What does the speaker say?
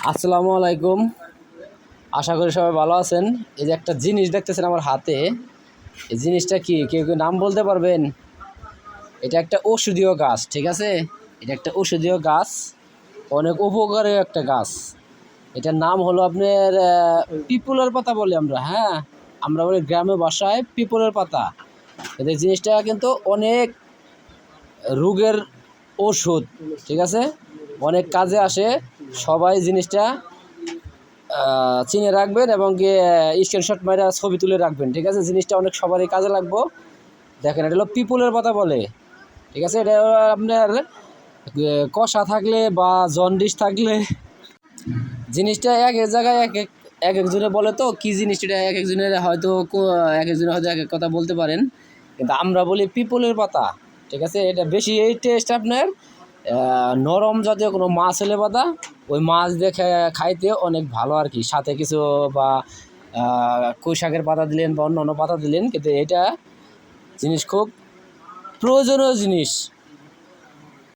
আসসালামু আলাইকুম। আশা করি সবাই ভালো আছেন। এই যে একটা জিনিস দেখতেছেন আমার হাতে, এই জিনিসটা কি কেউ কেউ নাম বলতে পারবেন? এটা একটা ঔষধীয় গাছ, ঠিক আছে? এটা একটা ঔষধীয় গাছ, অনেক উপকারী একটা গাছ। এটার নাম হলো আপনার পিপলের পাতা বলি আমরা। হ্যাঁ, আমরা বলি গ্রামে ভাষায় পিপলের পাতা। এদের জিনিসটা কিন্তু অনেক রোগের ওষুধ, ঠিক আছে? অনেক কাজে আসে। সবাই জিনিসটা চিনে রাখবেন এবং স্ক্রিনশট মেরে ছবি তুলে রাখবেন, ঠিক আছে? জিনিসটা অনেক সবারই কাজে লাগবো। দেখেন, এটা হলো পিপলের পাতা বলে, ঠিক আছে? এটা আপনার কষা থাকলে বা জন্ডিস থাকলে জিনিসটা এক এক জায়গায় এক একজনে বলে, তো কি জিনিসটা এক একজনের হয়তো এক একজনের হয়তো এক এক কথা বলতে পারেন, কিন্তু আমরা বলি পিপলের পাতা, ঠিক আছে? এটা বেশি এই টেস্ট আপনার নরম জাতীয় কোনো মাছ হলে পাতা, ওই মাছ দিয়ে খাইতে অনেক ভালো আর কি। সাথে কিছু বা কই শাকের পাতা দিলেন বা অন্য অন্য পাতা দিলেন, কিন্তু এটা জিনিস খুব প্রয়োজনীয় জিনিস।